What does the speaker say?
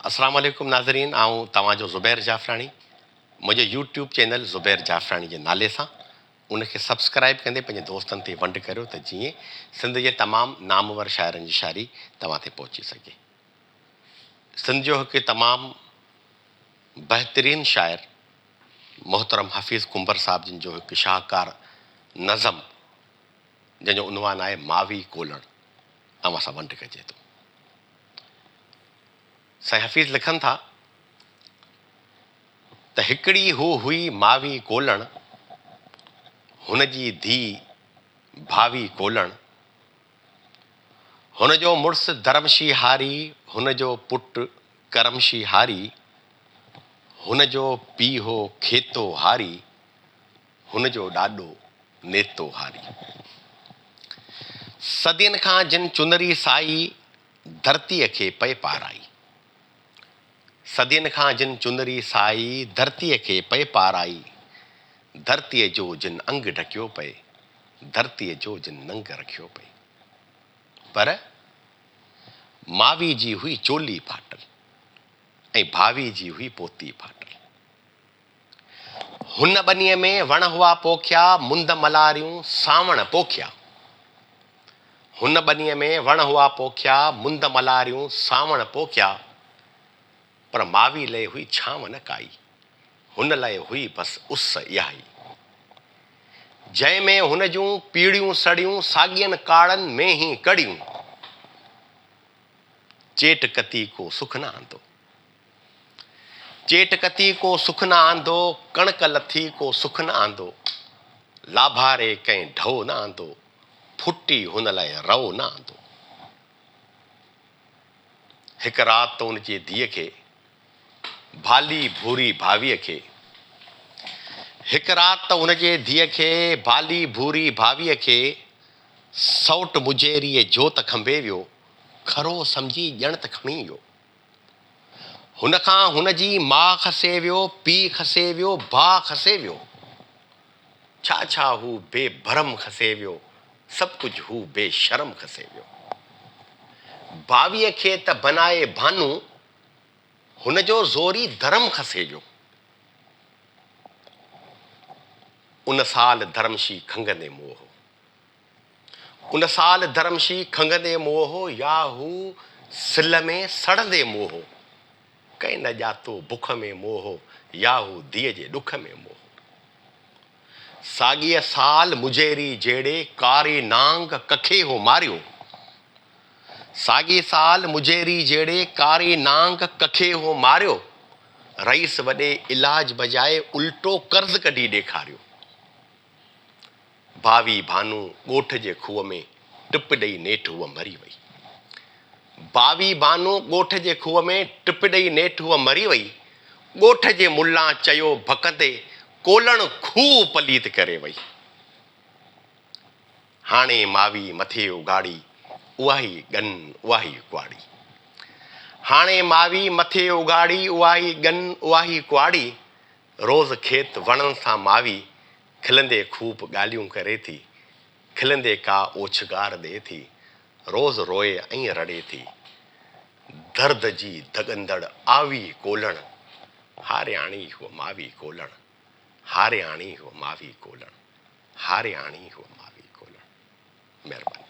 अस्सलाम वालेकुम नाज़रीन, आऊं तव्हांजो ज़ुबैर जाफ़राणी। मुंहिंजो यूट्यूब चैनल ज़ुबैर जाफ़राणी जे नाले सां उनखे सब्सक्राइब कंदे पंहिंजे दोस्तनि ते वंड करियो त जीअं सिंध जे तमामु नामवर शाइरनि जी शाइरी तव्हां ते पहुची सघे। सिंध जो हिकु तमामु बहितरीनु शाइर मोहतरम हफ़ीज़ कुंबर साहिब जिन जो हिकु शाहकार नज़म जंहिंजो उनवान आहे मावी कोलण, अवां सां वंड कजे थो। साईं हफ़ीज़ लिखनि था त हिकिड़ी हू हुई मावी कोलण, हुन जी धीउ भावी कोलण, हुन जो मुड़ुसु धर्मशी हारी, हुन जो पुटु करमशी हारी, हुन जो पीउ हो खेतो हारी, हुन जो ॾाॾो नेतो हारी। सदियुनि खां जिन चुनरी साई धरतीअ खे पए पाराई, सदियुनि खां जिन चुनरी साई धरतीअ खे पए पाराई, धरतीअ जो जिन अंग ढकियो पए, धरतीअ जो जिन नंग रखियो पए। पर मावी जी हुई चोली फाटल ऐं भावी जी हुई पोती फाटल। हुन बनीअ में वण हुआ पोखिया, मुंद मलारियूं सावण पोखिया। हुन बनीअ में वण हुआ पोखिया, मुंद मलारियूं सावण पोखिया। पर मावी लाइ हुई छांव न काई, हुन लाइ हुई बसि उस इहा ई, जंहिंमें हुन जूं पीड़ियूं सड़ियूं साॻियनि काड़नि में ई कड़ियूं। चेट कती को सुख न आंदो, चेट कती को सुख न आंदो, कणक लथी को सुख न आंदो, लाभारे कंहिं ढो न आंदो, फुटी हुन लाइ रओ न आंदो। हिकु राति उन जी धीअ खे भाली भूरी भावीअ खे, हिकु राति हुन जे धीअ खे भाली भूरी भावीअ खे, सौट मुजेरीअ जोत खंभे वियो, खरो सम्झी ॼण त खणी वियो। हुन खां हुन जी माउ खसे वियो, पीउ खसे वियो, भाउ खसे वियो। छा छा हू बेभरम खसे वियो, सभु कुझु हू बेशरम खसे वियो। भावीअ खे त बनाए भानू, हुन जो ज़ोरी धर्म खसे वियो। उन साल धर्मशी खंगंदे मोह, उन साल धर्मशी खंगंदे मोह, या हू सिल में सड़ंदे मोह। कंहिं न ॼातो बुख में मोह, या हू धीअ जे ॾुख में मोह। साॻीअ साल मुजेरी जहिड़े कारी नांग कखे हो मारियो, साॻी साल मुजेरी जहिड़े कारी नांग कखे हो मारियो। रईस वॾे इलाज बजाए उल्टो कर्ज़ कढी ॾेखारियो। भावी भानू ॻोठ जे खूह में टिप ॾेई नेठि हूअ मरी वई। भावी भानू ॻोठ जे खूह में टिप ॾेई नेठि हूअ मरी वई। ॻोठ जे मुल्ला चयो भकंदे, कोलण खूह पलीत करे वई। हाणे मावी मथे उगाड़ी, उहा ई गन उहा ई कुआड़ी। हाणे मावी मथे उगाड़ी, उहा ई गन उहा ई कुआड़ी। रोज़ खेत वणनि सां मावी, खिलंदे खूब ॻाल्हियूं करे थी, खिलंदे का ओछगार ॾे थी। रोज़ रोए ऐं रड़े थी, दर्द जी दगंदड़ आवी कोलण, हारियाणी हुअ मावी कोलण, हारियाणी हुअ मावी कोलण, हारियाणी हुअ मावी कोलण। महिरबानी।